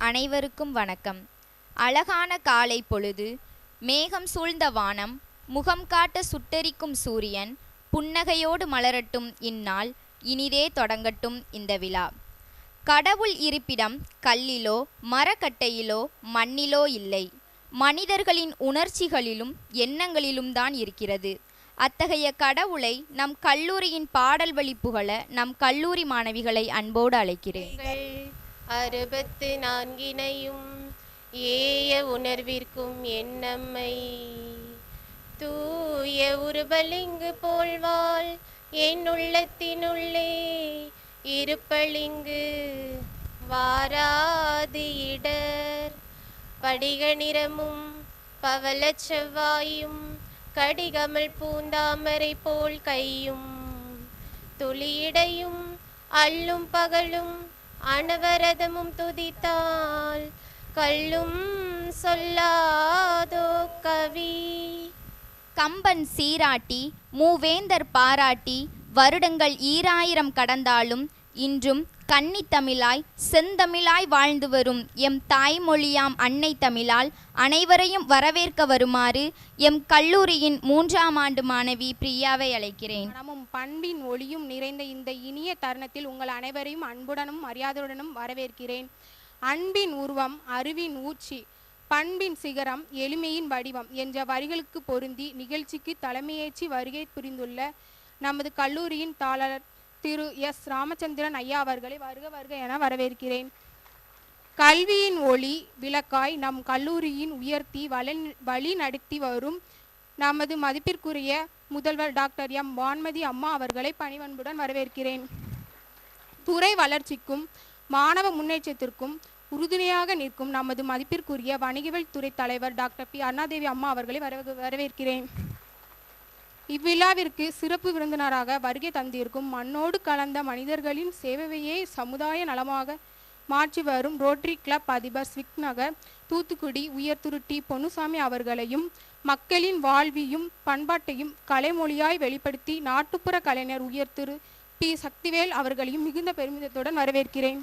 அனைவருக்கும் வணக்கம். அழகான காலை பொழுது, மேகம் சூழ்ந்த வானம், முகம் காட்ட சுட்டெரிக்கும் சூரியன், புன்னகையோடு மலரட்டும் இந்நாள், இனிதே தொடங்கட்டும் இந்த விழா. கடவுள் இருப்பிடம் கல்லிலோ மரக்கட்டையிலோ மண்ணிலோ இல்லை, மனிதர்களின் உணர்ச்சிகளிலும் எண்ணங்களிலும் தான் இருக்கிறது. அத்தகைய கடவுளை நம் கல்லூரியின் பாடல் வழி புகழ நம் கல்லூரி மாணவிகளை அன்போடு அழைக்கிறேன். 64 ஏய உணர்விற்கும் என்னம்மை தூய உருபலிங்கு போல்வாள் என் உள்ளத்தினுள்ளே இருப்பளிங்கு வாராது இடர் படிக நிறமும் பவள செவ்வாயும் கடிகமல் பூந்தாமரை போல் கையும் துளியிடையும் அல்லும் பகலும் அனவரதமும் துதித்தால் கல்லும் சொல்லாதோ கவி. கம்பன் சீராட்டி மூவேந்தர் பாராட்டி வருடங்கள் 2000 கடந்தாலும் இன்றும் கன்னித்தமிழாய் செந்தமிழாய் வாழ்ந்து வரும் எம் தாய்மொழியாம் அன்னை தமிழால் அனைவரையும் வரவேற்க வருமாறு எம் கல்லூரியின் 3ஆம் ஆண்டு மாணவி பிரியாவை அழைக்கிறேன். மனமும் பண்பின் ஒளியும் நிறைந்த இந்த இனிய தருணத்தில் உங்கள் அனைவரையும் அன்புடனும் மரியாதையுடனும் வரவேற்கிறேன். அன்பின் உருவம் அறிவின் ஊர்ச்சி, பண்பின் சிகரம் எளிமையின் வடிவம் என்ற வரிகளுக்கு பொருந்தி நிகழ்ச்சிக்கு தலைமையேற்றி வருகை புரிந்துள்ள நமது கல்லூரியின் தாளர் திரு எஸ் ராமச்சந்திரன் ஐயா அவர்களை வருக வருக என வரவேற்கிறேன். கல்வியின் ஒளி விளக்காய் நம் கல்லூரியின் உயர்த்தி வழி நடத்தி வரும் நமது மதிப்பிற்குரிய முதல்வர் டாக்டர் எம் வான்மதி அம்மா அவர்களை பணிவன்புடன் வரவேற்கிறேன். துறை வளர்ச்சிக்கும் மாணவ முன்னேற்றத்திற்கும் உறுதுணையாக நிற்கும் நமது மதிப்பிற்குரிய வணிகவியல் துறை தலைவர் டாக்டர் பி அருணாதேவி அம்மா அவர்களை வரவேற்கிறேன். இவ்விழாவிற்கு சிறப்பு விருந்தினராக வருகை தந்திருக்கும் மண்ணோடு கலந்த மனிதர்களின் சேவையே சமுதாய நலமாக மாற்றி வரும் ரோட்டரி கிளப் அதிபர் ஸ்விக் நகர் தூத்துக்குடி உயர் திரு டி பொன்னுசாமி அவர்களையும், மக்களின் வாழ்வியும் பண்பாட்டையும் கலைமொழியாய் வெளிப்படுத்தி நாட்டுப்புற கலைஞர் உயர் திரு பி சக்திவேல் அவர்களையும் மிகுந்த பெருமிதத்துடன் வரவேற்கிறேன்.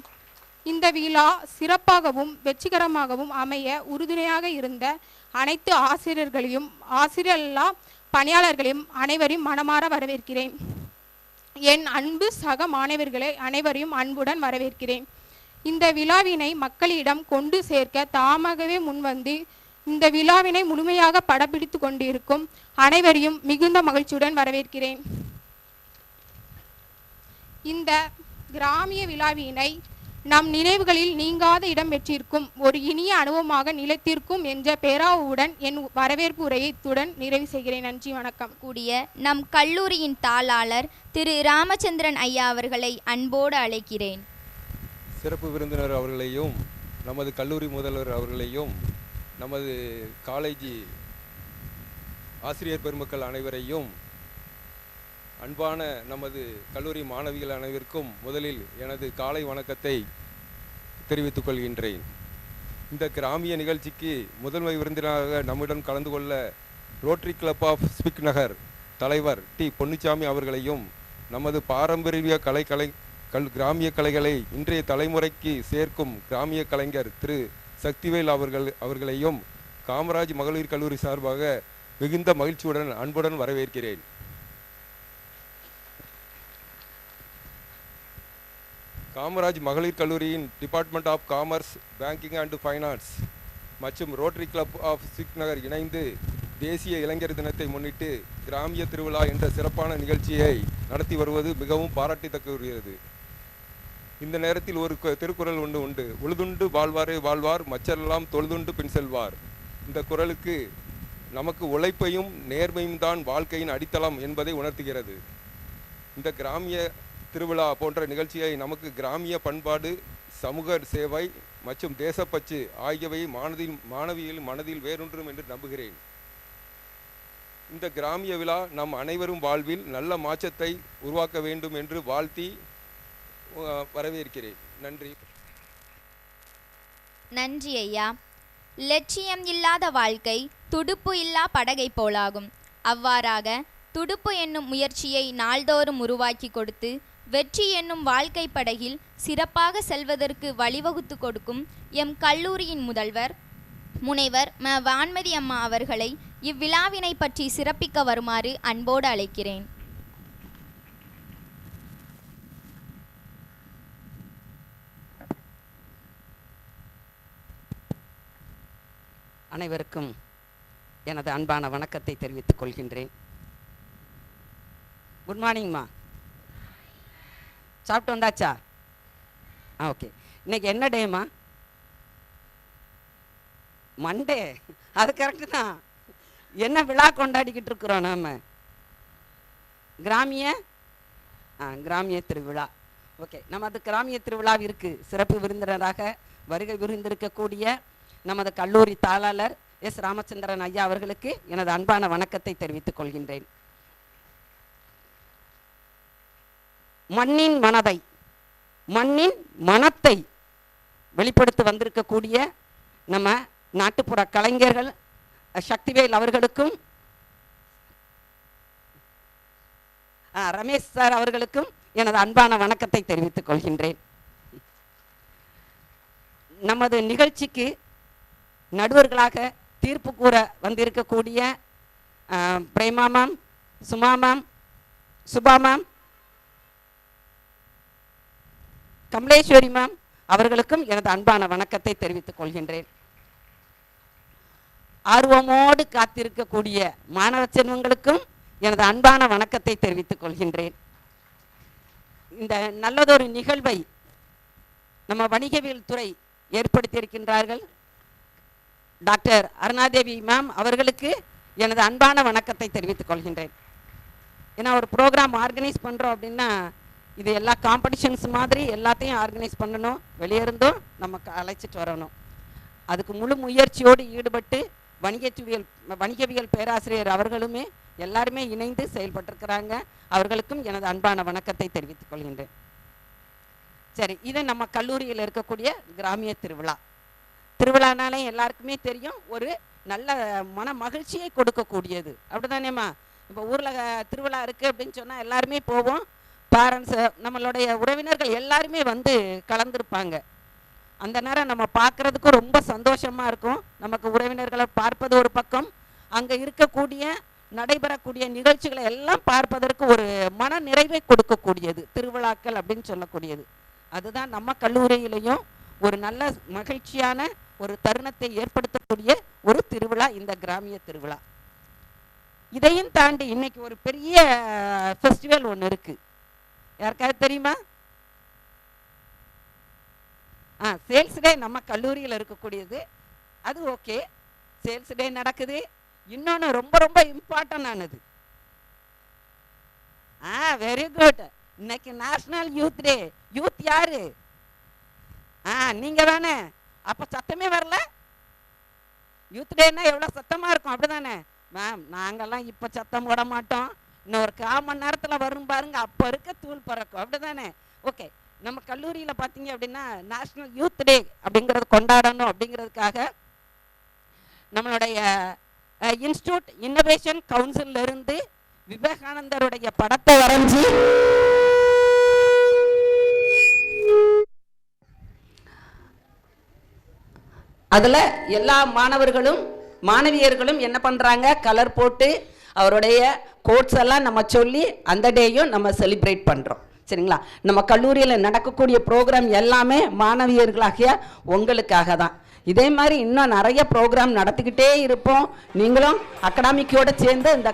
இந்த விழா சிறப்பாகவும் வெற்றிகரமாகவும் அமைய உறுதுணையாக இருந்த அனைத்து ஆசிரியர்களையும் ஆசிரியர்களா பணியாளர்களையும் அனைவரையும் மனமாற வரவேற்கிறேன். என் அன்பு சக மாணவர்களை அனைவரையும் அன்புடன் வரவேற்கிறேன். இந்த விழாவினை மக்களிடம் கொண்டு சேர்க்க தாமாகவே முன்வந்து இந்த விழாவினை முழுமையாக படப்பிடித்து கொண்டிருக்கும் அனைவரையும் மிகுந்த மகிழ்ச்சியுடன் வரவேற்கிறேன். இந்த கிராமிய விழாவினை நம் நினைவுகளில் நீங்காத இடம் பெற்றிருக்கும் ஒரு இனிய அனுபவமாக நிலைத்திருக்கும் என்ற பேராவுடன் என் வரவேற்பு உரையை இத்துடன் நிறைவு செய்கிறேன். நன்றி, வணக்கம். கூடிய நம் கல்லூரியின் தாளாளர் திரு ராமச்சந்திரன் ஐயா அவர்களை அன்போடு அழைக்கிறேன். சிறப்பு விருந்தினர் அவர்களையும், நமது கல்லூரி முதல்வர் அவர்களையும், நமது காலேஜி ஆசிரியர் பெருமக்கள் அனைவரையும், அன்பான நமது கல்லூரி மாணவிகள் அனைவருக்கும் முதலில் எனது காலை வணக்கத்தை தெரிவித்துக் கொள்கின்றேன். இந்த கிராமிய நிகழ்ச்சிக்கு முதன்மை விருந்தினராக நம்முடன் கலந்து கொள்ள ரோட்டரி கிளப் ஆஃப் ஸ்விக் நகர் தலைவர் டி பொன்னுசாமி அவர்களையும், நமது பாரம்பரிய கிராமிய கலைகளை இன்றைய தலைமுறைக்கு சேர்க்கும் கிராமிய கலைஞர் திரு சக்திவேல் அவர்களையும் காமராஜ் மகளிர் கல்லூரி சார்பாக மிகுந்த மகிழ்ச்சியுடன் அன்புடன் வரவேற்கிறேன். காமராஜ் மகளிர் கல்லூரியின் department of commerce, banking and finance மற்றும் ரோட்டரி கிளப் ஆஃப் ஸ்விக் நகர் இணைந்து தேசிய இளைஞர் தினத்தை முன்னிட்டு கிராமிய திருவிழா என்ற சிறப்பான நிகழ்ச்சியை நடத்தி வருவது மிகவும் பாராட்டத்தக்கது. இந்த நேரத்தில் ஒரு திருக்குறள் உண்டு. உழுதுண்டு வாழ்வாரே வாழ்வார், மச்சரெல்லாம் தொழுதுண்டு பின் செல்வார். இந்த குறளுக்கு நமக்கு உழைப்பையும் நேர்மையும் தான் வாழ்க்கையின் அடித்தளம் என்பதை உணர்த்துகிறது. இந்த கிராமிய திருவிழா போன்ற நிகழ்ச்சியை நமக்கு கிராமிய பண்பாடு, சமூக சேவை மற்றும் தேசப்பற்று ஆகியவை மாணவியில் மனதில் வேரூன்றும் என்று நம்புகிறேன். இந்த கிராமிய விழா நம் அனைவரும் வாழ்வில் நல்ல மாற்றத்தை உருவாக்க வேண்டும் என்று வாழ்த்தி வரவேற்கிறேன். நன்றி. நன்றி ஐயா. லட்சியம் இல்லாத வாழ்க்கை துடுப்பு இல்லா படகை போலாகும். அவ்வாறாக துடுப்பு என்னும் முயற்சியை நாள்தோறும் உருவாக்கி கொடுத்து வெற்றி என்னும் வாழ்க்கை படகில் சிறப்பாக செல்வதற்கு வழிவகுத்து கொடுக்கும் எம் கல்லூரியின் முதல்வர் முனைவர் ம வான்மதி அம்மா அவர்களை இவ்விழாவினை பற்றி சிறப்பிக்க வருமாறு அன்போடு அழைக்கிறேன். அனைவருக்கும் எனது அன்பான வணக்கத்தை தெரிவித்துக் கொள்கின்றேன். குட் மார்னிங்மா. சாப்பிட்டு வந்தாச்சா? ஓகே. இன்னைக்கு என்ன டேம்மா? மண்டே. அது கரெக்டு தான். என்ன விழா கொண்டாடிக்கிட்டு இருக்கிறோம் நாம்? கிராமிய திருவிழா. ஓகே, நமது கிராமிய திருவிழாவிற்கு சிறப்பு விருந்தினராக வருகை புரிந்திருக்கக்கூடிய நமது கல்லூரி தாளாளர் எஸ் ராமச்சந்திரன் ஐயா அவர்களுக்கு எனது அன்பான வணக்கத்தை தெரிவித்துக் கொள்கின்றேன். மண்ணின் மனதை, மண்ணின் மனத்தை வெளிப்படுத்த வந்திருக்கக்கூடிய நம்ம நாட்டுப்புற கலைஞர்கள் சக்திவேல் அவர்களுக்கும் ரமேஷ் சார் அவர்களுக்கும் எனது அன்பான வணக்கத்தை தெரிவித்துக் கொள்கின்றேன். நமது நிகழ்ச்சிக்கு நடுவர்களாக தீர்ப்பு கூற வந்திருக்கக்கூடிய Prema ma'am, Suma ma'am, Subha ma'am, Kamaleswari ma'am அவர்களுக்கும் எனது அன்பான வணக்கத்தை தெரிவித்துக் கொள்கின்றேன். ஆர்வமோடு காத்திருக்கக்கூடிய மாணவ செல்வங்களுக்கும் எனது அன்பான வணக்கத்தை தெரிவித்துக் கொள்கின்றேன். இந்த நல்லதொரு நிகழ்வை நம்ம வணிகவியல் துறை ஏற்படுத்தியிருக்கின்றார்கள். டாக்டர் அருணாதேவி மேம் அவர்களுக்கு எனது அன்பான வணக்கத்தை தெரிவித்துக் கொள்கின்றேன். ஏன்னா ஒரு ப்ரோக்ராம் ஆர்கனைஸ் பண்ணுறோம் அப்படின்னா இது எல்லா காம்படிஷன்ஸ் மாதிரி எல்லாத்தையும் ஆர்கனைஸ் பண்ணணும், வெளியிருந்தும் நமக்கு அழைச்சிட்டு வரணும். அதுக்கு முழு முயற்சியோடு ஈடுபட்டு வணிகவியல் பேராசிரியர் அவர்களுமே எல்லாருமே இணைந்து செயல்பட்டிருக்கிறாங்க. அவர்களுக்கும் எனது அன்பான வணக்கத்தை தெரிவித்துக் கொள்கின்றேன். சரி, இது நம்ம கல்லூரியில் இருக்கக்கூடிய கிராமிய திருவிழா. திருவிழானாலே எல்லாருக்குமே தெரியும், ஒரு நல்ல மன மகிழ்ச்சியை கொடுக்கக்கூடியது, அப்படிதானேம்மா? இப்போ ஊரில் திருவிழா இருக்குது அப்படின்னு சொன்னால் எல்லாருமே போவோம். பேரண்ட்ஸு, நம்மளுடைய உறவினர்கள் எல்லாருமே வந்து கலந்துருப்பாங்க. அந்த நேரம் நம்ம பார்க்குறதுக்கும் ரொம்ப சந்தோஷமாக இருக்கும். நமக்கு உறவினர்களை பார்ப்பது ஒரு பக்கம், அங்கே இருக்கக்கூடிய நடைபெறக்கூடிய நிகழ்ச்சிகளை எல்லாம் பார்ப்பதற்கு ஒரு மன நிறைவை கொடுக்கக்கூடியது திருவிழாக்கள் அப்படின்னு சொல்லக்கூடியது. அதுதான் நம்ம கல்லூரியிலையும் ஒரு நல்ல மகிழ்ச்சியான ஒரு தருணத்தை ஏற்படுத்தக்கூடிய ஒரு திருவிழா இந்த கிராமிய திருவிழா. இதையும் தாண்டி இன்னைக்கு ஒரு பெரிய ஃபெஸ்டிவல் ஒன்று இருக்குது. யாருக்காவது தெரியுமா? சேல்ஸ் டே நம்ம கல்லூரியில் இருக்கக்கூடியது. அது ஓகே, சேல்ஸ் டே நடக்குது. இன்னொன்று ரொம்ப ரொம்ப இம்பார்ட்டன் ஆனது. Very good. இன்னைக்கு நேஷனல் யூத் டே. யூத் யாரு? நீங்க தானே. அப்ப சத்தமே வரல. யூத் டேன்னா எவ்வளவு சத்தமா இருக்கும், அப்படிதானே மேம்? நாங்கெல்லாம் இப்ப சத்தம் போட மாட்டோம். இன்னும் ஒரு 1/4 மணி நேரத்துல வரும் பாருங்க, அப்ப இருக்க தூள் பறக்கும், அப்படிதானே? ஓகே, நம்ம கல்லூரியில் பார்த்தீங்க அப்படின்னா நேஷ்னல் யூத் டே அப்படிங்கிறது கொண்டாடணும். அப்படிங்கிறதுக்காக நம்மளுடைய இன்ஸ்டியூட் இன்னோவேஷன் கவுன்சில் இருந்து விவேகானந்தருடைய படத்தை வரைஞ்சி அதில் எல்லா மாணவர்களும் மாணவியர்களும் என்ன பண்ணுறாங்க, கலர் போட்டு அவருடைய கோட்ஸ் எல்லாம் நம்ம சொல்லி அந்த டேயும் நம்ம செலிப்ரேட் பண்ணுறோம். சரிங்களா? நம்ம கல்லூரியில் நடக்கக்கூடிய ப்ரோக்ராம் எல்லாமே மாணவியர்களாகிய உங்களுக்காக தான். இதே மாதிரி இன்னும் நிறைய ப்ரோக்ராம் நடத்திக்கிட்டே இருப்போம். நீங்களும் அகாடமிக்கோடு சேர்ந்து இந்த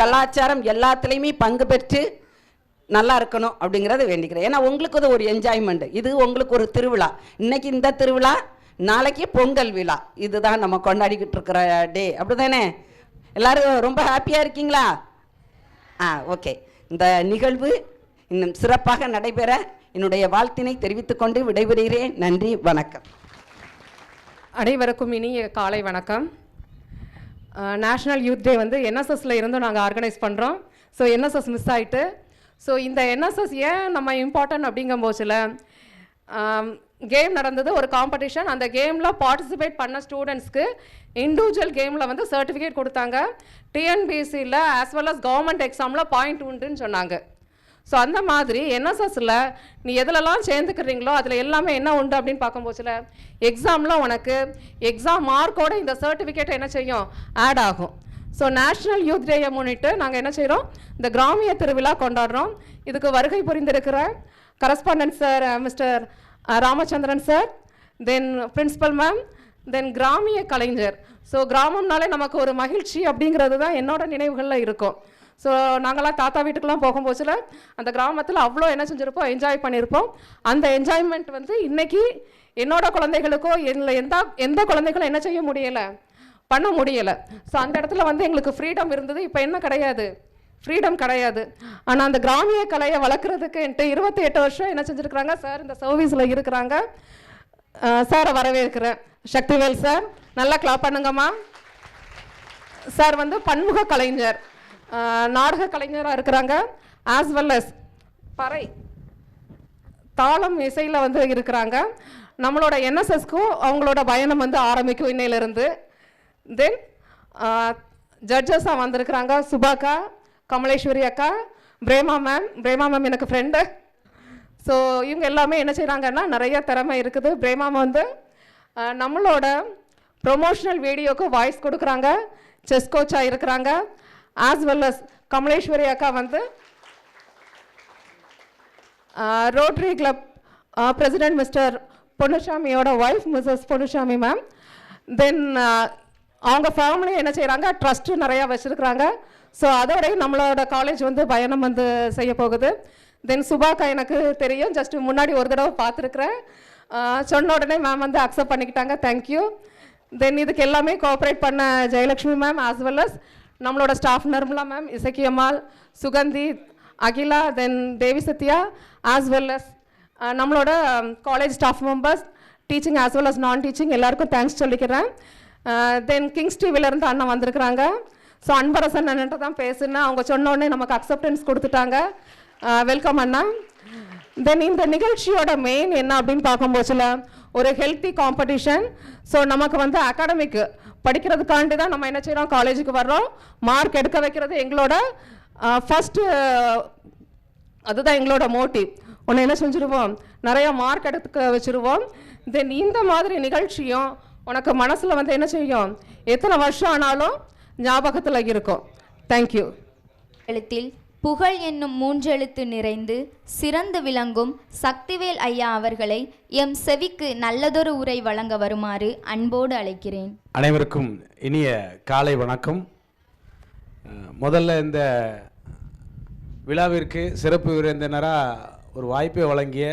கலாச்சாரம் எல்லாத்துலேயுமே பங்கு பெற்று நல்லா இருக்கணும் அப்படிங்கிறத வேண்டிக்கிறேன். ஏன்னா உங்களுக்கு அது ஒரு என்ஜாய்மெண்ட். இது உங்களுக்கு ஒரு திருவிழா. இன்னைக்கு இந்த திருவிழா, நாளைக்கு பொங்கல் விழா. இதுதான் நம்ம கொண்டாடிக்கிட்டு இருக்கிற டே, அப்படிதானே? எல்லாரும் ரொம்ப ஹாப்பியாக இருக்கீங்களா? ஓகே. இந்த நிகழ்வு இன்னும் சிறப்பாக நடைபெற என்னுடைய வாழ்த்தினை தெரிவித்துக்கொண்டு விடைபெறுகிறேன். நன்றி, வணக்கம். அனைவருக்கும் இனிய காலை வணக்கம். நேஷ்னல் யூத் டே வந்து என்எஸ்எஸ்ல இருந்தும் நாங்கள் ஆர்கனைஸ் பண்ணுறோம். ஸோ என்எஸ்எஸ் மிஸ் ஆகிட்டு, ஸோ இந்த என்எஸ்எஸ் ஏன் நம்ம இம்பார்ட்டன்ட் அப்படிங்கும் போச்சில் கேம் நடந்தது, ஒரு காம்படிஷன். அந்த கேமில் பார்ட்டிசிபேட் பண்ண ஸ்டூடெண்ட்ஸ்க்கு இண்டிவிஜுவல் கேமில் வந்து சர்டிஃபிகேட் கொடுத்தாங்க. டிஎன்பிஎஸ்சியில் ஆஸ் வெல் அஸ் கவர்மெண்ட் எக்ஸாமில் பாயிண்ட் உண்டுன்னு சொன்னாங்க. ஸோ அந்த மாதிரி என்எஸ்எஸ்ல நீ எதுலலாம் சேர்ந்துக்கிறீங்களோ அதில் எல்லாமே என்ன உண்டு அப்படின்னு பார்க்கும்போதுல எக்ஸாமில் உனக்கு எக்ஸாம் மார்க்கோட இந்த சர்டிஃபிகேட் என்ன செய்யும், ஆட் ஆகும். ஸோ நேஷ்னல் யூத் டேயை முன்னிட்டு நாங்கள் என்ன செய்கிறோம், இந்த கிராமிய திருவிழா கொண்டாடுறோம். இதுக்கு வருகை புரிந்திருக்கிற correspondent sir mister Ramachandran sir, then principal ma'am, then கிராமிய கலைஞர். ஸோ கிராமம்னாலே நமக்கு ஒரு மகிழ்ச்சி அப்படிங்கிறது தான் என்னோட நினைவுகளில் இருக்கும். ஸோ நாங்களாம் தாத்தா வீட்டுக்கெலாம் போகும்போதுல அந்த கிராமத்தில் அவ்வளோ என்ன செஞ்சுருப்போம், என்ஜாய் பண்ணியிருப்போம். அந்த என்ஜாய்மெண்ட் வந்து இன்றைக்கி என்னோட குழந்தைகளுக்கோ இல்லை எந்த குழந்தைகளும் என்ன செய்ய முடியலை, பண்ண முடியலை. ஸோ அந்த இடத்துல வந்து எங்களுக்கு ஃப்ரீடம் இருந்தது. இப்போ என்ன கிடையாது, ஃப்ரீடம் கிடையாது. ஆனால் அந்த கிராமிய கலையை வளர்க்குறதுக்கு என்கிட்ட 28 வருஷம் என்ன செஞ்சுருக்குறாங்க சார், இந்த சர்வீஸில் இருக்கிறாங்க. சாரை வரவேற்கிறேன். சக்திவேல் சார், நல்லா கிளாப் பண்ணுங்கம்மா. சார் வந்து பன்முக கலைஞர், நாடக கலைஞராக இருக்கிறாங்க. ஆஸ் வெல் அஸ் பறை தாளம் இசையில் வந்து இருக்கிறாங்க. நம்மளோட என்எஸ்எஸ்க்கும் அவங்களோட பயணம் வந்து ஆரம்பிக்கும் இன்னையிலிருந்து. தென் ஜட்ஜஸாக வந்திருக்கிறாங்க சுபாக்கா, கமலேஸ்வரி அக்கா, பிரேமா மேம் எனக்கு ஃப்ரெண்டு. ஸோ இவங்க எல்லாமே என்ன செய்கிறாங்கன்னா நிறைய திறமை இருக்குது. பிரேமா வந்து நம்மளோட ப்ரொமோஷனல் வீடியோக்கு வாய்ஸ் கொடுக்குறாங்க, செஸ் கோச்சாக இருக்கிறாங்க. ஆஸ் வெல் அஸ் கமலேஸ்வரி அக்கா வந்து ரோட்டரி கிளப் பிரசிடென்ட் மிஸ்டர் பொன்னுசாமியோட wife missus Ponnusamy ma'am. Then அவங்க ஃபேமிலி என்ன செய்கிறாங்க, ட்ரஸ்ட்டு நிறையா வச்சுருக்குறாங்க. ஸோ அதோடய நம்மளோட காலேஜ் வந்து பயணம் வந்து செய்ய போகுது. தென் சுபாக்கா எனக்கு தெரியும், ஜஸ்ட் முன்னாடி ஒரு தடவை பார்த்துருக்குறேன். சொன்ன உடனே மேம் வந்து அக்செப்ட் பண்ணிக்கிட்டாங்க, தேங்க்யூ. தென் இதுக்கு எல்லாமே கோஆப்ரேட் பண்ண Jayalakshmi ma'am, as well as நம்மளோட staff Nirmala ma'am, Isakkiammal, Suganthi, Akila, then Devi Sathya, as well as நம்மளோட college staff members, teaching as well as non teaching எல்லாருக்கும் தேங்க்ஸ் சொல்லிக்கிறேன். தென் கிங்ஸ் டிவிலேருந்து அண்ணன் வந்திருக்கிறாங்க. ஸோ அன்பரசன் அண்ணன்ட்டு தான் பேசுனேன், அவங்க சொன்னோடனே நமக்கு அக்செப்டன்ஸ் கொடுத்துட்டாங்க. வெல்கம் அண்ணா. தென் இந்த நிகழ்ச்சியோட மெயின் என்ன அப்படின்னு பார்க்கும்போதுல ஒரு ஹெல்த்தி காம்படிஷன். ஸோ நமக்கு வந்து அகாடமிக் படிக்கிறதுக்காண்டி தான் நம்ம என்ன செய்கிறோம், காலேஜுக்கு வர்றோம். மார்க் எடுக்க வைக்கிறது எங்களோட ஃபஸ்ட்டு, அதுதான் எங்களோட மோட்டிவ். ஒன்று என்ன செஞ்சுருவோம், நிறையா மார்க் எடுக்க வச்சுருவோம். தென் இந்த மாதிரி நிகழ்ச்சியும் உனக்கு மனசில் வந்து என்ன செய்யும், எத்தனை வருஷம் ஆனாலும் ஞாபகத்தில் இருக்கும். தேங்க்யூ. எழுத்தில் புகழ் என்னும் 3 எழுத்து நிறைந்து சிறந்து விளங்கும் சக்திவேல் ஐயா அவர்களை எம் செவிக்கு நல்லதொரு உரை வழங்க வருமாறு அன்போடு அழைக்கிறேன். அனைவருக்கும் இனிய காலை வணக்கம். முதல்ல இந்த விழாவிற்கு சிறப்பு விருந்தினராக ஒரு வாய்ப்பை வழங்கிய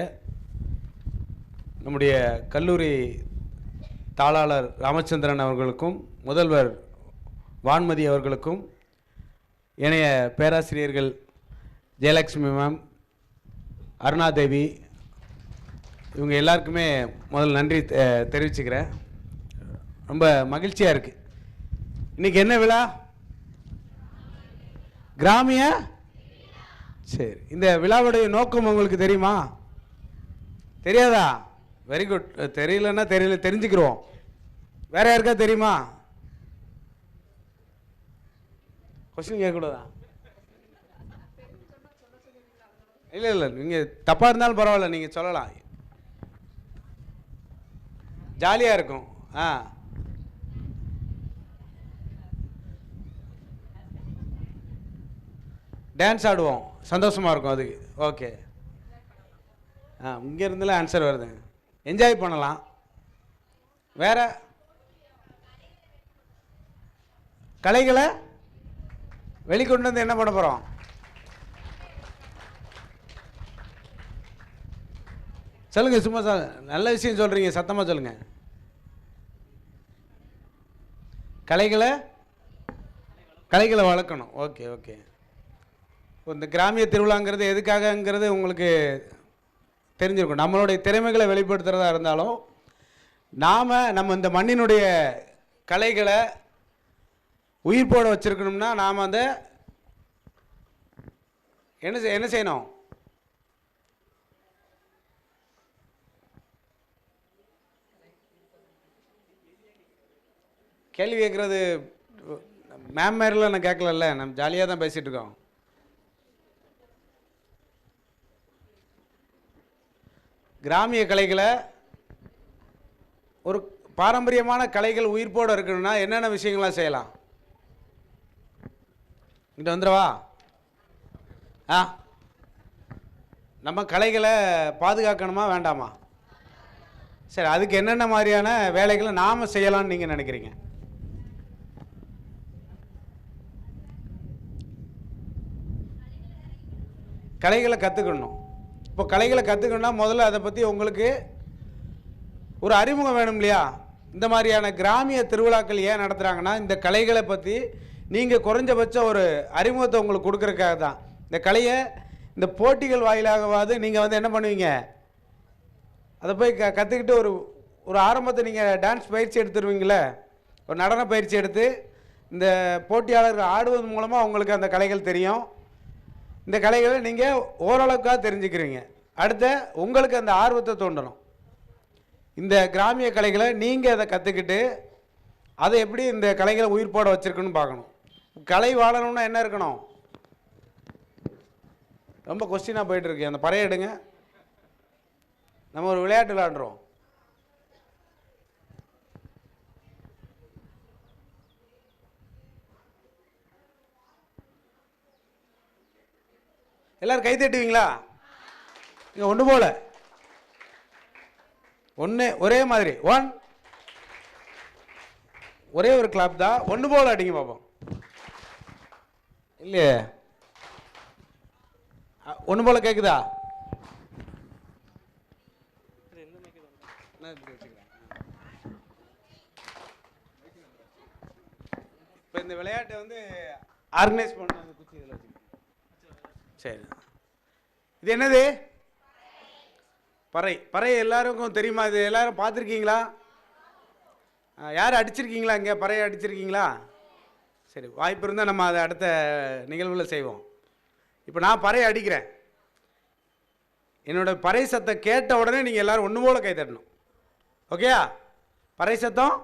நம்முடைய கல்லூரி தாளாளர் ராமச்சந்திரன் அவர்களுக்கும், முதல்வர் வான்மதி அவர்களுக்கும், இணைய பேராசிரியர்கள் ஜெயலக்ஷ்மி மேம், அருணாதேவி, இவங்க எல்லாருக்குமே முதல் நன்றி தெரிவிச்சுக்கிறேன். ரொம்ப மகிழ்ச்சியாக இருக்குது. இன்றைக்கி என்ன விழா? கிராமிய. சரி, இந்த விழாவுடைய நோக்கம் உங்களுக்கு தெரியுமா? தெரியாதா? Very good. தெரியலன்னா தெரிஞ்சுக்கிறோம். வேற யாருக்கா தெரியுமா? கொஸ்டின் கேட்கக்கூடாதா? இல்லை, நீங்கள் தப்பாக இருந்தாலும் பரவாயில்ல, நீங்கள் சொல்லலாம், ஜாலியாக இருக்கும். டான்ஸ் ஆடுவோம், சந்தோஷமாக இருக்கும் அதுக்கு. ஓகே, இங்கே இருந்தெல்லாம் ஆன்சர் வருதுங்க. என்ஜாய் பண்ணலாம். வேற கலைகளை வெளிக்கொண்டு வந்து என்ன பண்ண போகிறோம்? சொல்லுங்க, சும்மா நல்ல விஷயம் சொல்கிறீங்க, சத்தமாக சொல்லுங்க. கலைகளை வளர்க்கணும். Okay okay. இந்த கிராமிய திருவிழாங்கிறது எதுக்காகங்கிறது உங்களுக்கு தெரிஞ்சிருக்கும். நம்மளுடைய திறமைகளை வெளிப்படுத்துகிறதா இருந்தாலும் நம்ம இந்த மண்ணினுடைய கலைகளை உயிர்ப்போட வச்சுருக்கணும்னா நாம் அந்த என்ன செய்யணும்? கேள்வி கேட்குறது மேம் மாதிரிலாம் நான் கேட்கல, நம்ம ஜாலியாக தான் பேசிகிட்டு இருக்கோம். கிராமிய கலைகளை ஒரு பாரம்பரியமான கலைகள் உயிர்ப்போடு இருக்கணும்னா என்னென்ன விஷயங்கள்லாம் செய்யலாம்? இங்கிட்ட வந்துடவா? நம்ம கலைகளை பாதுகாக்கணுமா வேண்டாமா? சரி, அதுக்கு என்னென்ன மாதிரியான வேலைகளை நாம் செய்யலாம்னு நீங்கள் நினைக்கிறீங்க? கலைகளை கற்றுக்கணும். இப்போ கலைகளை கற்றுக்கணுன்னா முதல்ல அதை பற்றி உங்களுக்கு ஒரு அறிமுகம் வேணும் இல்லையா? இந்த மாதிரியான கிராமிய திருவிழாக்கள் ஏன் நடத்துகிறாங்கன்னா இந்த கலைகளை பற்றி நீங்கள் குறைஞ்சபட்ச ஒரு அறிமுகத்தை உங்களுக்கு கொடுக்குறதுக்காக தான். இந்த கலையை இந்த போட்டிகள் வாயிலாகவாது நீங்கள் வந்து என்ன பண்ணுவீங்க, அதை போய் கற்றுக்கிட்டு ஒரு ஆரம்பத்தை நீங்கள் டான்ஸ் பயிற்சி எடுத்துருவீங்களே, ஒரு நடன பயிற்சி எடுத்து இந்த போட்டியாளர்கள் ஆடுவது மூலமாக உங்களுக்கு அந்த கலைகள் தெரியும். இந்த கலைகளை நீங்கள் ஓரளவுக்காக தெரிஞ்சுக்கிறீங்க. அடுத்த உங்களுக்கு அந்த ஆர்வத்தை தூண்டணும். இந்த கிராமிய கலைகளை நீங்கள் அதை கற்றுக்கிட்டு அதை எப்படி இந்த கலைகளை உயிர்ப்போட வச்சுருக்குன்னு பார்க்கணும். கலை வாழணும்னா என்ன இருக்கணும்? ரொம்ப கொஸ்டினாக போயிட்டுருக்கு. அந்த பறையை எடுங்க. நம்ம ஒரு விளையாட்டு விளையாடுறோம். எல்லாரும் கை தட்டுவீங்களா? இங்கே ஒன்று போல ஒன்று ஒரே மாதிரி ஒரே ஒரு கிளாப் தான். ஒன்று போல அடிங்க பார்ப்போம். இல்லையே, ஒன்று போல கேட்குதா? இப்போ இந்த விளையாட்டை வந்து ஆர்கனைஸ் பண்ண அந்த குச்சி இதில் வச்சுக்கோங்க. சரி, இது என்னது? பறை. பறை எல்லாருக்கும் தெரியுமா? இது எல்லாரும் பார்த்துருக்கீங்களா? யார் அடிச்சிருக்கீங்களா? இங்கே பறையை அடிச்சிருக்கீங்களா? சரி, வாய்ப்பு இருந்தால் நம்ம அதை அடுத்த நிகழ்வில் செய்வோம். இப்போ நான் பறையை அடிக்கிறேன். என்னோடய பறை சத்தம் கேட்ட உடனே நீங்கள் எல்லோரும் ஒன்று போல் கை தட்டணும். ஓகேயா? பறை சத்தம்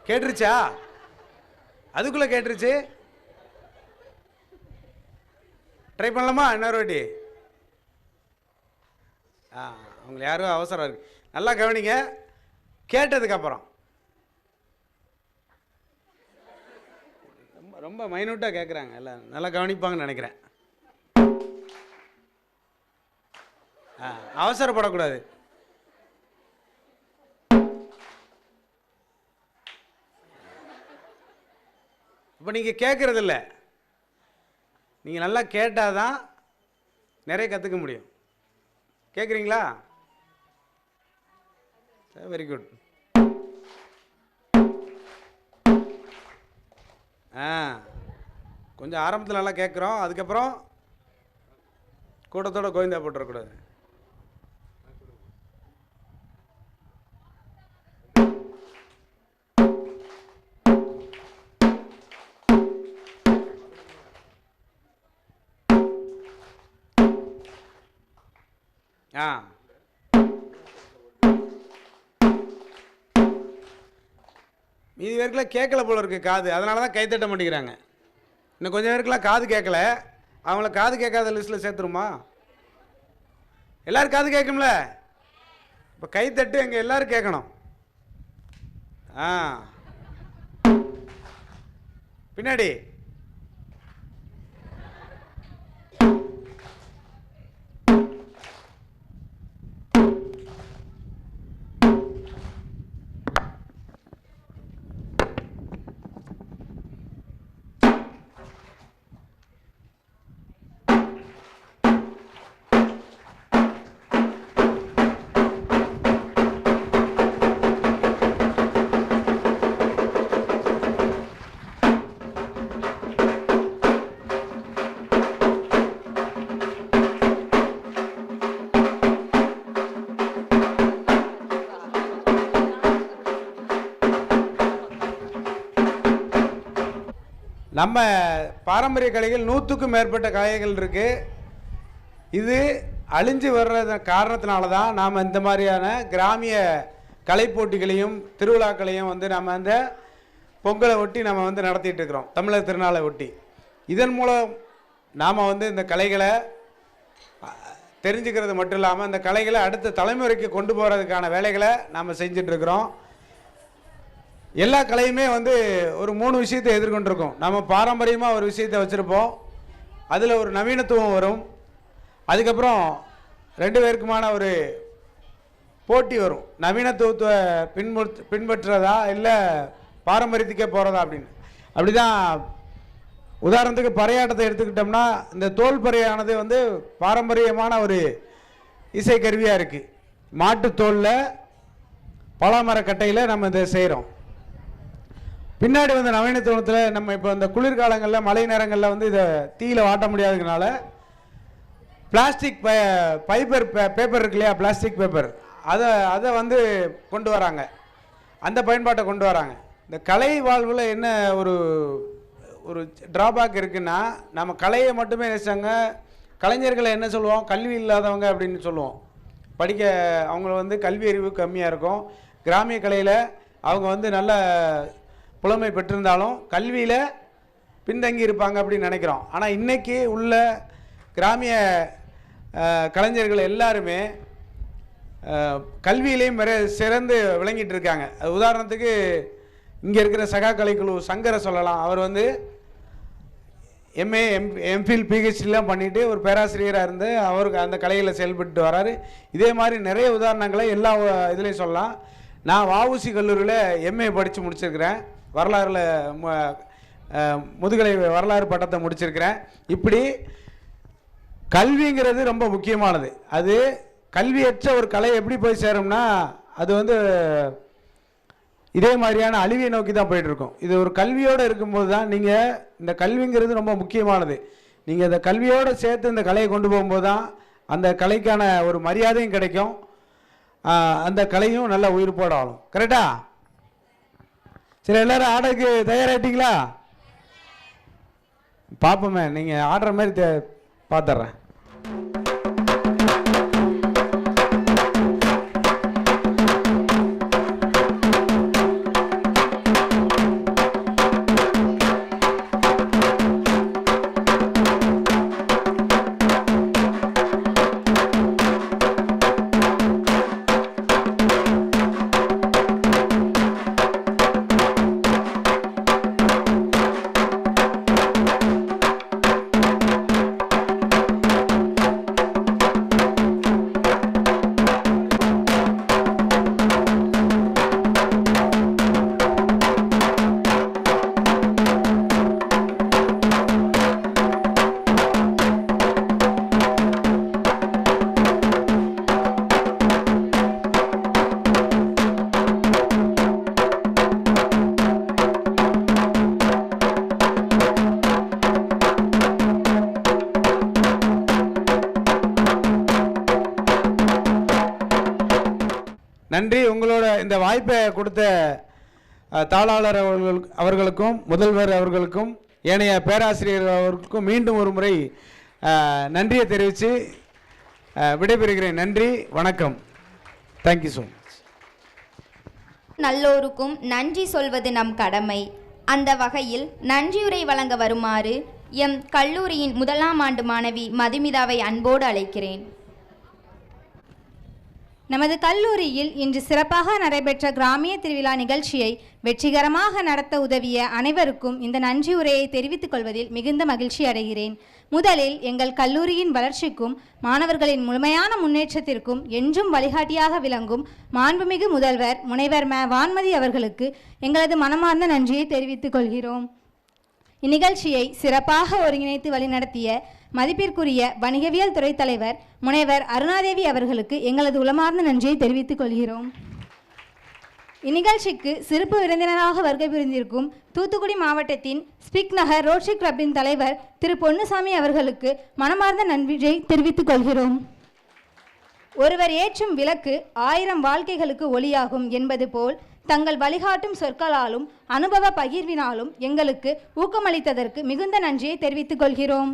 கேட்டுருச்சா? அதுக்குள்ளே கேட்டுருச்சு. ட்ரை பண்ணலாமா இன்னொரு வாட்டி? அவங்களுக்கு யாரும் அவசரம் இருக்குது. நல்லா கவனிங்க. கேட்டதுக்கப்புறம் ரொம்ப ரொம்ப மைனூட்டாக கேட்குறாங்க. எல்லாம் நல்லா கவனிப்பாங்கன்னு நினைக்கிறேன். அவசரப்படக்கூடாது. இப்போ நீங்கள் கேட்குறதில்ல, நீங்கள் நல்லா கேட்டால் தான் நிறைய கற்றுக்க முடியும். கேட்குறீங்களா? Very good. கொஞ்சம் ஆரம்பத்தில் நல்லா கேட்குறோம். அதுக்கப்புறம் கூட்டத்தோட கோவிந்தா போட்டுறக்கூடாது. மீதி பேருக்குலாம் கேட்கல போல இருக்குது காது. அதனால தான் கைத்தட்ட மாட்டேங்கிறாங்க. இன்னும் கொஞ்சம் பேருக்குலாம் காது கேட்கல. அவங்கள காது கேட்காத லிஸ்ட்டில் சேர்த்துருமா? எல்லோரும் காது கேட்கும்ல? இப்போ கைத்தட்டு எங்கள் எல்லோரும் கேட்கணும். பின்னாடி நம்ம பாரம்பரிய கலைகள் 100க்கும் மேற்பட்ட கலைகள் இருக்குது. இது அழிஞ்சு வர்ற காரணத்தினால தான் நாம் இந்த மாதிரியான கிராமிய கலை போட்டிகளையும் திருவிழாக்களையும் வந்து நம்ம அந்த பொங்கலை ஒட்டி நம்ம வந்து நடத்திட்டு இருக்கிறோம், தமிழர் திருநாளை ஒட்டி. இதன் மூலம் நாம் வந்து இந்த கலைகளை தெரிஞ்சுக்கிறது மட்டும் இல்லாமல் அந்த கலைகளை அடுத்த தலைமுறைக்கு கொண்டு போகிறதுக்கான வேலைகளை நாம் செஞ்சிட்ருக்கிறோம். எல்லா கலையுமே வந்து ஒரு 3 விஷயத்தை எதிர்கொண்டிருக்கோம். நம்ம பாரம்பரியமாக ஒரு விஷயத்தை வச்சுருப்போம், அதில் ஒரு நவீனத்துவம் வரும், அதுக்கப்புறம் 2 பேருக்குமான ஒரு போட்டி வரும், நவீனத்துவத்தை பின்பற்றுறதா இல்லை பாரம்பரியத்துக்கே போகிறதா அப்படின்னு. அப்படி தான் உதாரணத்துக்கு பறையாட்டத்தை எடுத்துக்கிட்டோம்னா இந்த தோல் பறையானது வந்து பாரம்பரியமான ஒரு இசைக்கருவியாக இருக்குது. மாட்டு தோலில் பலாமரக்கட்டையில் நம்ம இதை செய்கிறோம். பின்னாடி வந்து நவீனத்துவத்தில் நம்ம இப்போ இந்த குளிர்காலங்களில் மழை நேரங்களில் வந்து இதை தீயில் வாட்ட முடியாததுனால பிளாஸ்டிக் பேப்பர் இருக்கு இல்லையா, பிளாஸ்டிக் பேப்பர், அதை வந்து கொண்டு வராங்க, அந்த பயன்பாட்டை கொண்டு வராங்க. இந்த கலை வாழ்வில் என்ன ஒரு ஒரு ட்ராபேக் இருக்குன்னா, நம்ம கலையை மட்டுமே நினைச்சாங்க. கலைஞர்களை என்ன சொல்லுவோம், கல்வி இல்லாதவங்க அப்படின்னு சொல்லுவோம். அவங்கள வந்து கல்வி அறிவு கம்மியாக இருக்கும். கிராமிய கலையில் அவங்க வந்து நல்ல புலமை பெற்றிருந்தாலும் கல்வியில் பின்தங்கி இருப்பாங்க அப்படின்னு நினைக்கிறோம். ஆனால் இன்றைக்கி உள்ள கிராமிய கலைஞர்கள் எல்லாருமே கல்வியிலையும் சிறந்து விளங்கிட்டு இருக்காங்க. உதாரணத்துக்கு இங்கே இருக்கிற சகா கலைக்குழு சங்கரை சொல்லலாம். அவர் வந்து எம்ஏ எம்ஃபில் பிஹெச்டிலாம் பண்ணிவிட்டு ஒரு பேராசிரியராக இருந்து அவருக்கு அந்த கலையில் செயல்பட்டு வராரு. இதே மாதிரி நிறைய உதாரணங்களை எல்லா இதுலேயும் சொல்லலாம். நான் வஉசி கல்லூரியில் எம்ஏ படித்து முடிச்சிருக்கிறேன், வரலாறில் முதுகலை வரலாறு பட்டத்தை முடிச்சிருக்கிறேன். இப்படி கல்விங்கிறது ரொம்ப முக்கியமானது. அது கல்வியற்ற ஒரு கலை எப்படி போய் சேரும்னா அது வந்து இதே மாதிரியான அழிவை நோக்கி தான் போயிட்டுருக்கோம். இது ஒரு கல்வியோடு இருக்கும்போது தான் நீங்கள் இந்த கல்விங்கிறது ரொம்ப முக்கியமானது. நீங்கள் இந்த கல்வியோடு சேர்த்து இந்த கலையை கொண்டு போகும்போது தான் அந்த கலைக்கான ஒரு மரியாதையும் கிடைக்கும், அந்த கலையும் நல்ல உயிர்ப்போட ஆளும். கரெக்டா? சரி, எல்லோரும் ஆர்டருக்கு தயாராகிட்டீங்களா? பார்ப்போமே, நீங்கள் ஆடுற மாதிரி பார்த்துட்றேன். நன்றி. உங்களோட இந்த வாய்ப்பை கொடுத்த தாளாளர் அவர்களுக்கும் முதல்வர் அவர்களுக்கும் ஏனைய பேராசிரியர் அவர்களுக்கும் மீண்டும் ஒரு முறை நன்றியை தெரிவித்து விடைபெறுகிறேன். நன்றி, வணக்கம். Thank you so much. நல்லோருக்கும் நன்றி சொல்வது நம் கடமை. அந்த வகையில் நன்றியுரை வழங்க வருமாறு எம் கல்லூரியின் 1ஆம் ஆண்டு மாணவி மதுமிதாவை அன்போடு அழைக்கிறேன். நமது கல்லூரியில் இன்று சிறப்பாக நடைபெற்ற கிராமிய திருவிழா நிகழ்ச்சியை வெற்றிகரமாக நடத்த உதவிய அனைவருக்கும் இந்த நன்றி உரையை தெரிவித்துக் கொள்வதில் மிகுந்த மகிழ்ச்சி அடைகிறேன். முதலில் எங்கள் கல்லூரியின் வளர்ச்சிக்கும் மாணவர்களின் முழுமையான முன்னேற்றத்திற்கும் என்றும் வழிகாட்டியாக விளங்கும் மாண்புமிகு முதல்வர் முனைவர் வான்மதி அவர்களுக்கு எங்களது மனமார்ந்த நன்றியை தெரிவித்துக் கொள்கிறோம். இந்நிகழ்ச்சியை சிறப்பாக ஒருங்கிணைத்து வழிநடத்திய மதிப்பிற்குரிய வணிகவியல் துறை தலைவர் முனைவர் அருணாதேவி அவர்களுக்கு எங்களது உளமார்ந்த நன்றியை தெரிவித்துக் கொள்கிறோம். இந்நிகழ்ச்சிக்கு சிறப்பு விருந்தினராக வருகை புரிந்திருக்கும் தூத்துக்குடி மாவட்டத்தின் ஸ்பிக் நகர் ரோட்டரி கிளப்பின் தலைவர் திரு பொன்னுசாமி அவர்களுக்கு மனமார்ந்த நன்றியை தெரிவித்துக் கொள்கிறோம். ஒருவர் ஏற்றும் விளக்கு 1000 வாழ்க்கைகளுக்கு ஒளியாகும் என்பது போல் தங்கள் வழிகாட்டும் சொற்களாலும் அனுபவ பகிர்வினாலும் எங்களுக்கு ஊக்கமளித்ததற்கு மிகுந்த நன்றியை தெரிவித்துக் கொள்கிறோம்.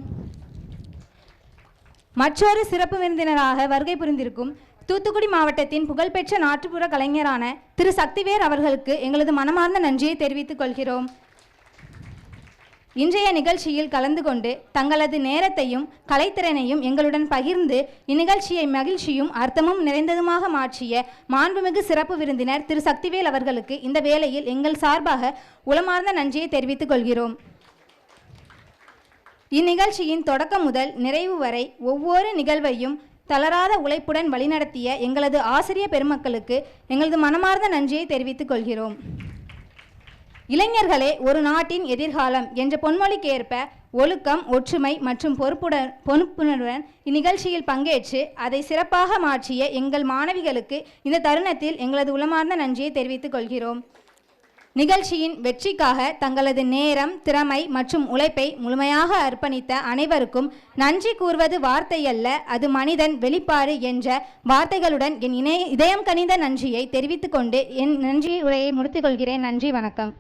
மற்றொரு சிறப்பு விருந்தினராக வருகை புரிந்திருக்கும் தூத்துக்குடி மாவட்டத்தின் புகழ்பெற்ற நாட்டுப்புற கலைஞரான திரு சக்திவேர் அவர்களுக்கு எங்களது மனமார்ந்த நன்றியை தெரிவித்துக் கொள்கிறோம். இன்றைய நிகழ்ச்சியில் கலந்து கொண்டு தங்களது நேரத்தையும் கலைத்திறனையும் எங்களுடன் பகிர்ந்து இந்நிகழ்ச்சியை மகிழ்ச்சியும் அர்த்தமும் நிறைந்ததுமாக மாற்றிய மாண்புமிகு சிறப்பு விருந்தினர் திரு சக்திவேல் அவர்களுக்கு இந்த வேளையில் எங்கள் சார்பாக உளமார்ந்த நன்றியை தெரிவித்துக் கொள்கிறோம். இந்நிகழ்ச்சியின் தொடக்கம் முதல் நிறைவு வரை ஒவ்வொரு நிகழ்வையும் தளராத உழைப்புடன் வழிநடத்திய எங்களது ஆசிரிய பெருமக்களுக்கு எங்களது மனமார்ந்த நன்றியை தெரிவித்துக் கொள்கிறோம். இளைஞர்களே ஒரு நாட்டின் எதிர்காலம் என்ற பொன்மொழிக்கேற்ப ஒழுக்கம், ஒற்றுமை மற்றும் பொறுப்புணர்வுடன் இந்நிகழ்ச்சியில் பங்கேற்று அதை சிறப்பாக மாற்றிய எங்கள் மாணவிகளுக்கு இந்த தருணத்தில் எங்களது உளமார்ந்த நன்றியை தெரிவித்துக் கொள்கிறோம். நிகழ்ச்சியின் வெற்றிக்காக தங்களது நேரம், திறமை மற்றும் உழைப்பை முழுமையாக அர்ப்பணித்த அனைவருக்கும் நன்றி கூறுவது வார்த்தையல்ல, அது மனிதன் வெளிப்பாடு என்ற வார்த்தைகளுடன் என் இதயம் கனிந்த நன்றியை தெரிவித்துக் கொண்டு என் நன்றி உரையை முடித்துக் கொள்கிறேன். நன்றி, வணக்கம்.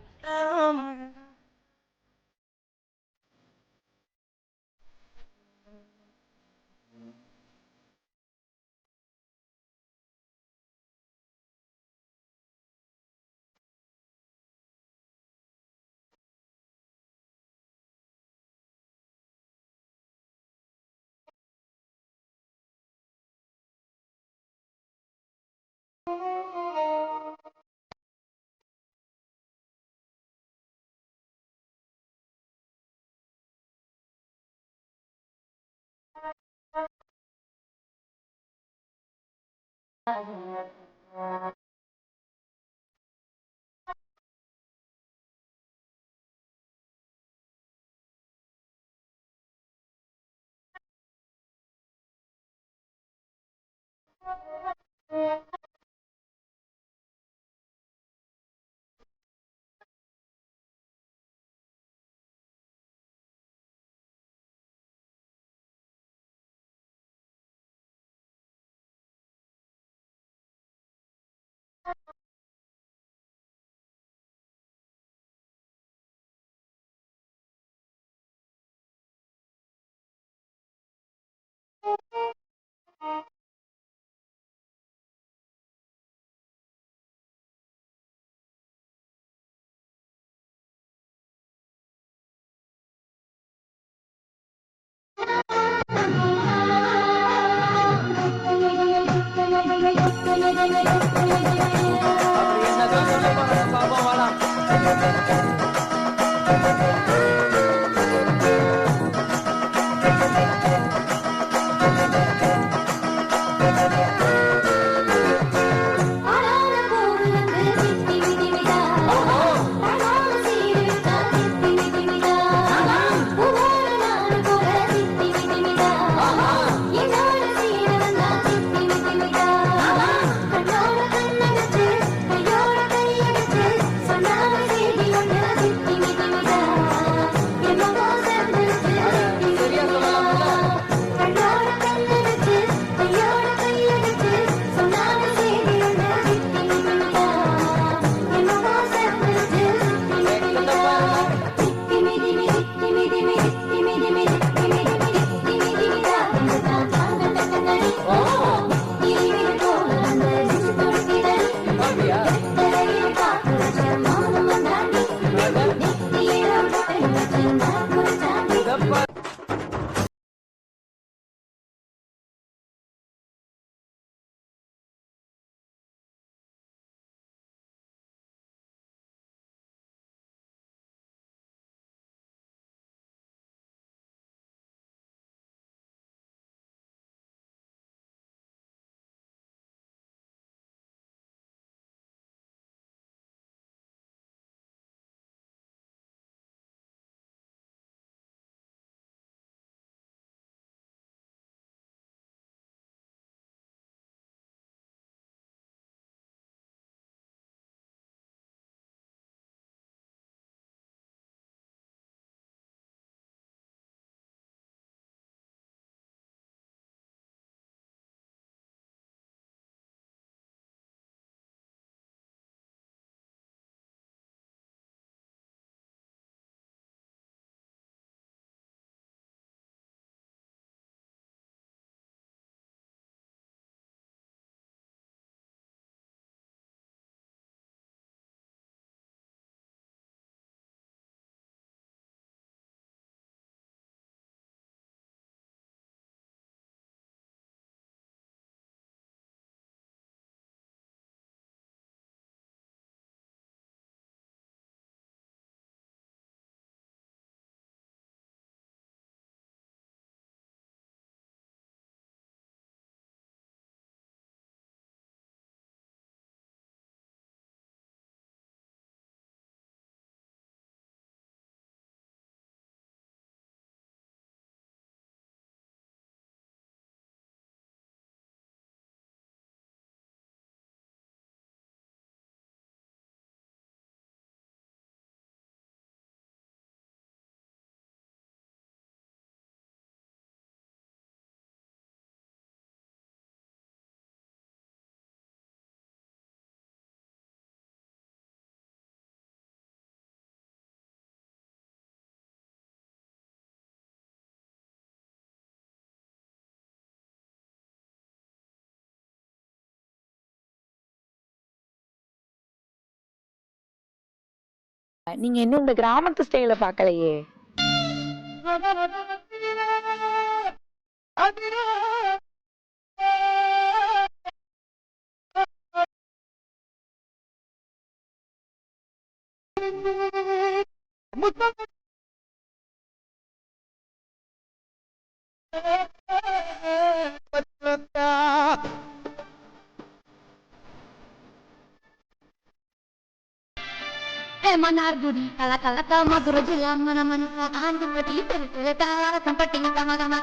நீங்க இன்னும் இந்த கிராமத்து ஸ்டைல பார்க்கலையே. Manarduri, kala-kala madura jila mana-mana andu pati terta tempat tinggal sama-sama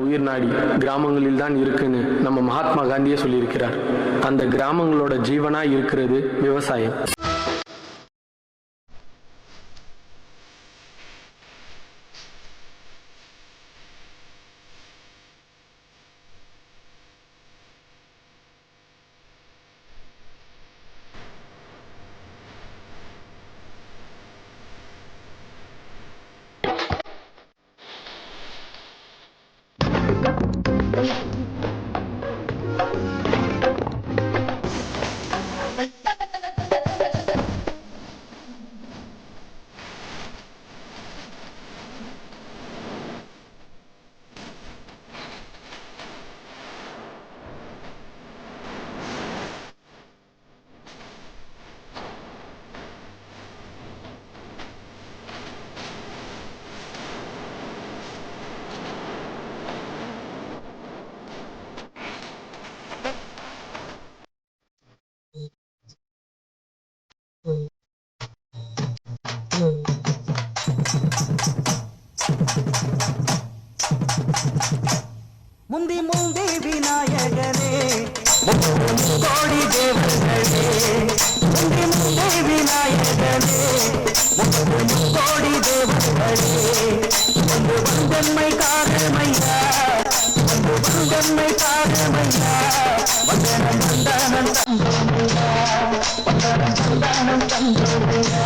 உயிர் நாடி கிராமங்களில் தான் இருக்குன்னு நம்ம மகாத்மா காந்தியே சொல்லியிருக்கிறார். அந்த கிராமங்களோட ஜீவனா இருக்கிறது விவசாயம். முந்தி முந்தி விநாயகனே கோடி தேவர்களே முந்தி முந்தி விநாயகனே கோடி தேவர்களே ஒன்று வந்தன்மை காரணமையா ஒன்று வந்தன்மை காரணமையா வந்தனம் வந்தனம் தந்தோமையா வந்தனம் வந்தனம் தந்தோமையா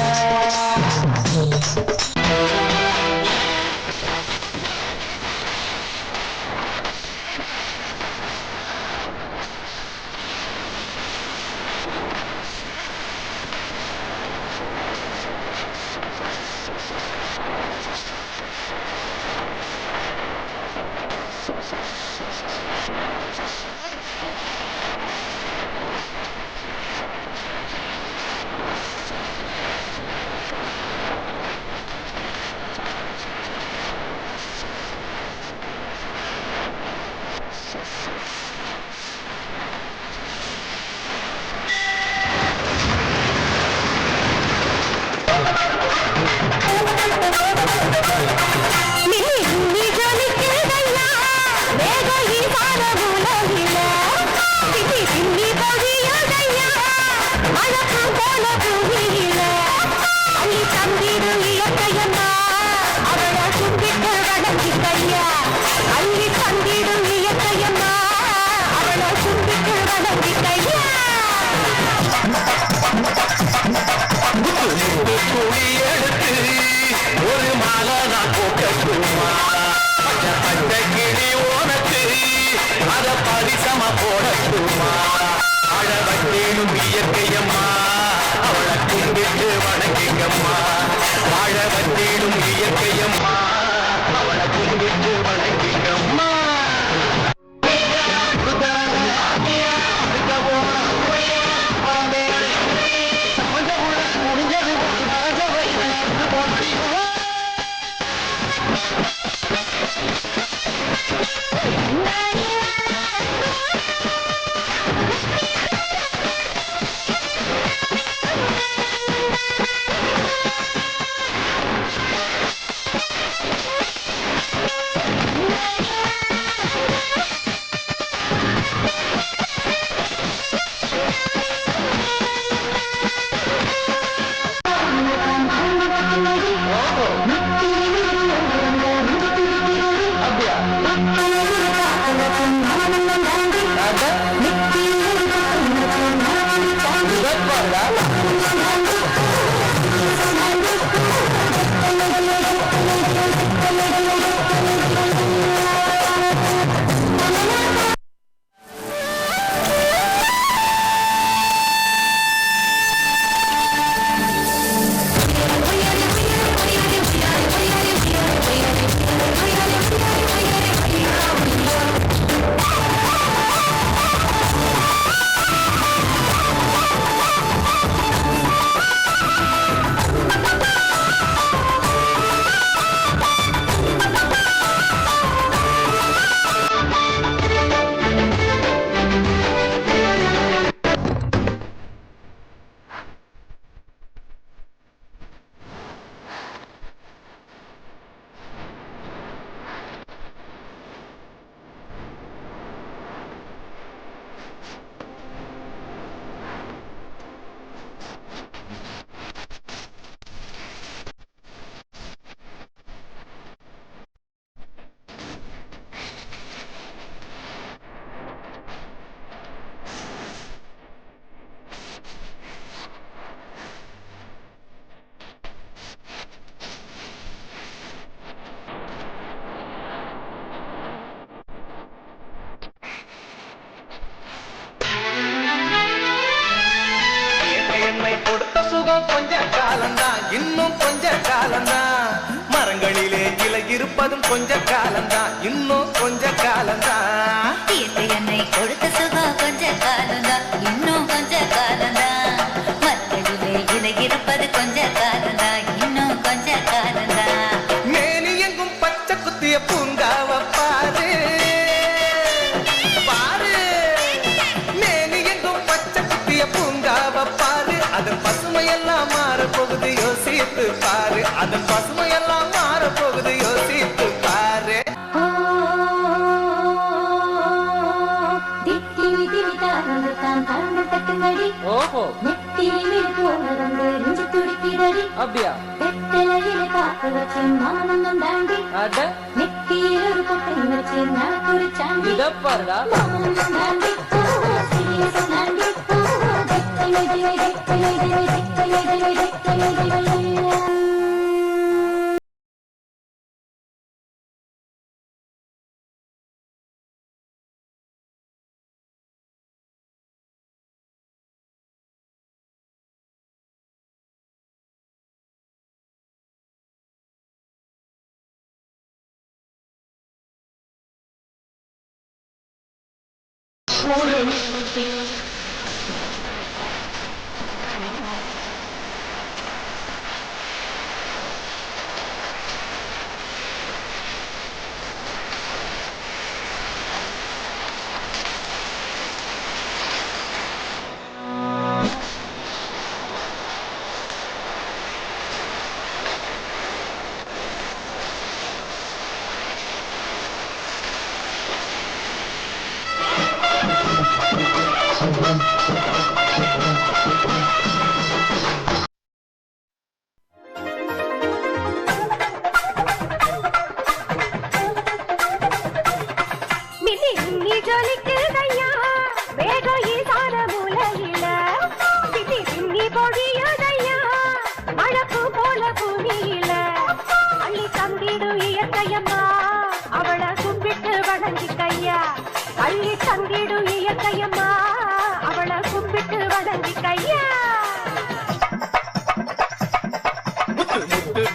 இருப்பதும் கொஞ்ச காலம்தான், இன்னும் கொஞ்ச காலம்தான். இயற்கை என்னை கொடுத்த சுகம் கொஞ்ச காலம்தான், இன்னும் கொஞ்ச காலம்தான். மரங்களிலே இலை இருப்பது கொஞ்ச காலம்தான், இன்னும் கொஞ்ச காலம்தான். மேனி எங்கும் பச்சை குத்திய பூங்காவ பாரு பாரு, மேனி எங்கும் பச்சை குத்திய பூங்காவ பாரு. அதன் பசுமையெல்லாம் மாற போகுது யோசித்து பாரு, அதன் பசுமையெல்லாம் மாற போகுது யோசித்து பாரு. ஓஹோ நெத்தியிலே போனதங்க நெஞ்சு துடிக்குதடி அப்படியா வெத்தலையிலே காத்து வச்சு மாமனம் தாண்டி அட நெத்தியில ஒரு பொட்டை வச்சு நான் குறிச்சாண்டி இத பாருடா மாமனம் தாண்டி சீரியஸ் தாண்டி வெத்தலை வெத்தலை வெத்தலை வெத்தலை வெத்தலை வெத்தலை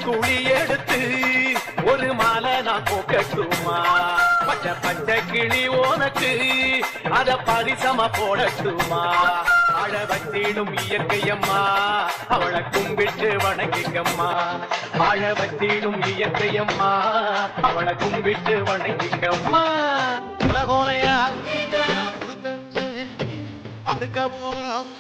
துளி எடுத்து ஒரு மாலை நான் போக்கட்டுமா பச்சை பச்சை கிளி உனக்கு அத பரிசமா போடட்டுமா அழ வச்சிடும் இயற்கையம்மா அவளை கும்பிட்டு வணங்கிக்கம்மா அழ வச்சிடும் இயற்கையம்மா அவளை கும்பிட்டு வணங்கிக்கம்மா உலகோலையா அதுக்கப்புறம்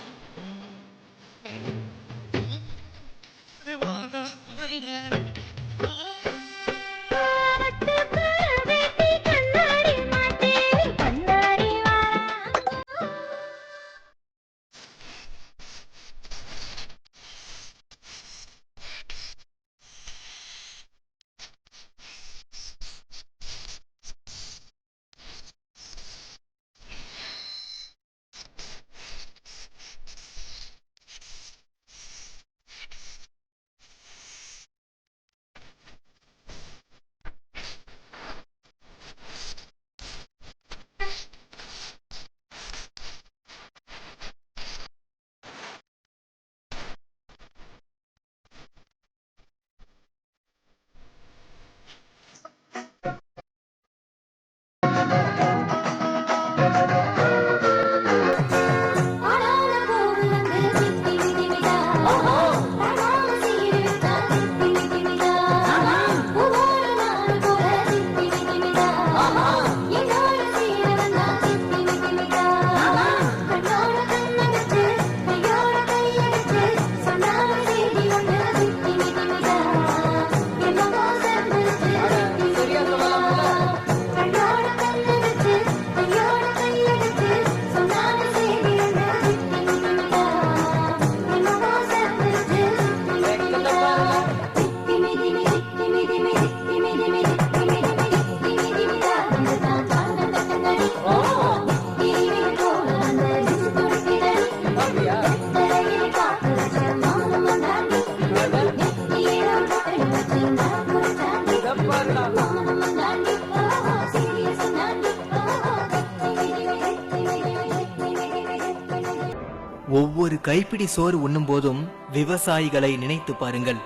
ஒவ்வொரு கைப்பிடி சோறு உண்ணும் போதும் விவசாயிகளை நினைத்து பாருங்கள்.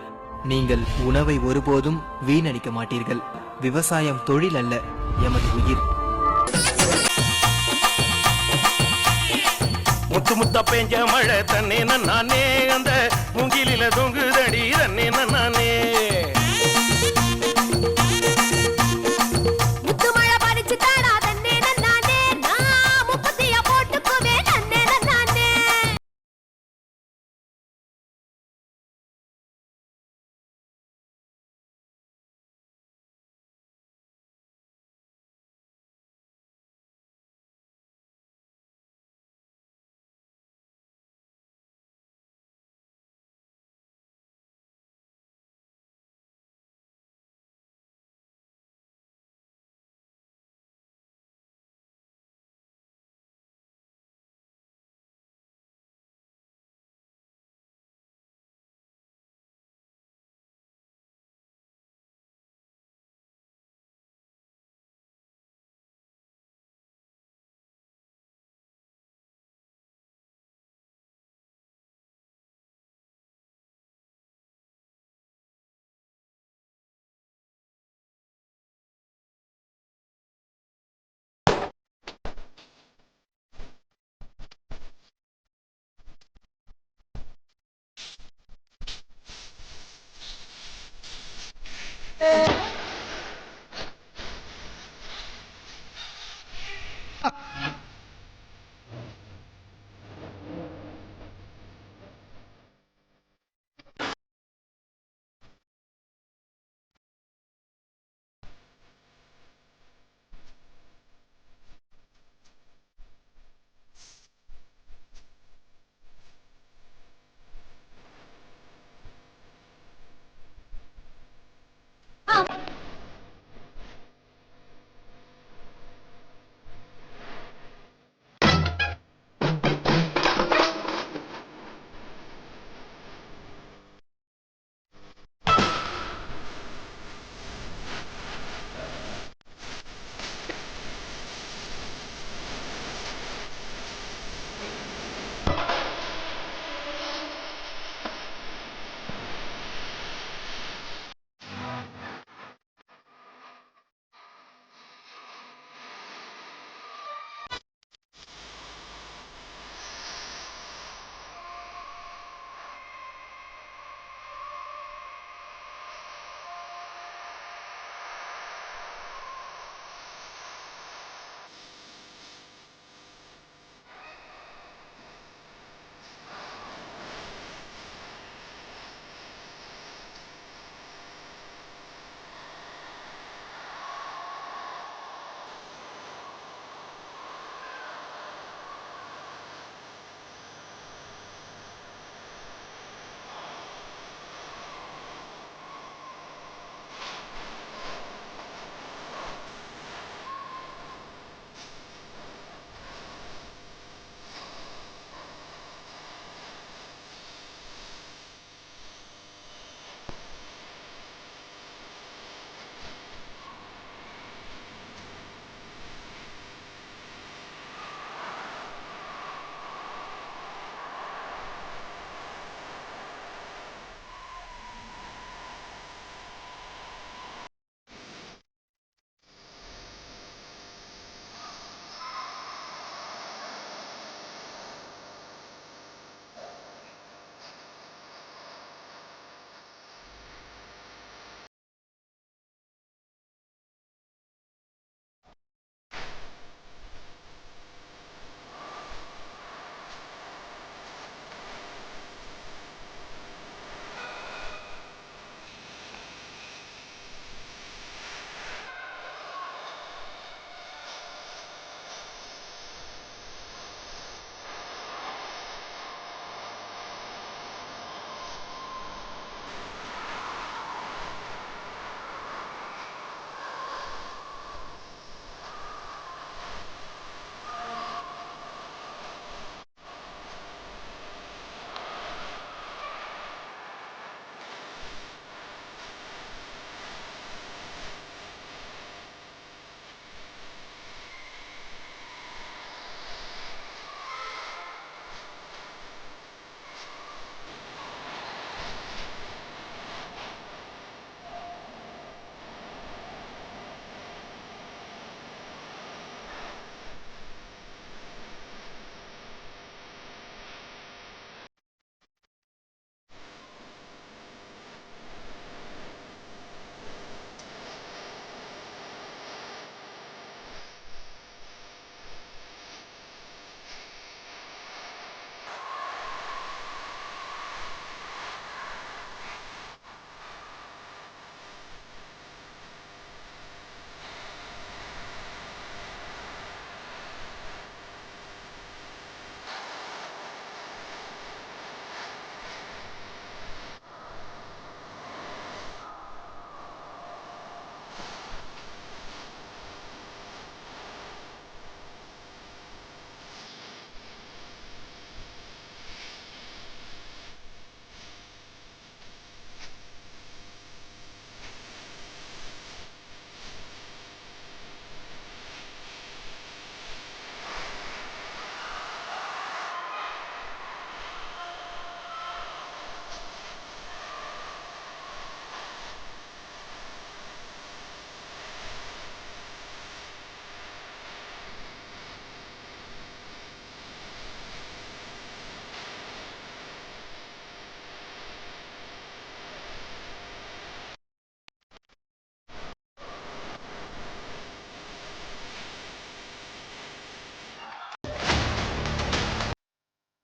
நீங்கள் உணவை ஒருபோதும் வீணடிக்க மாட்டீர்கள். விவசாயம் தொழில் அல்ல, எமது உயிர். முத்து முத்த பெஞ்ச மழை தன்னே நானே அந்த முகிலில தொங்குதடி தன்னே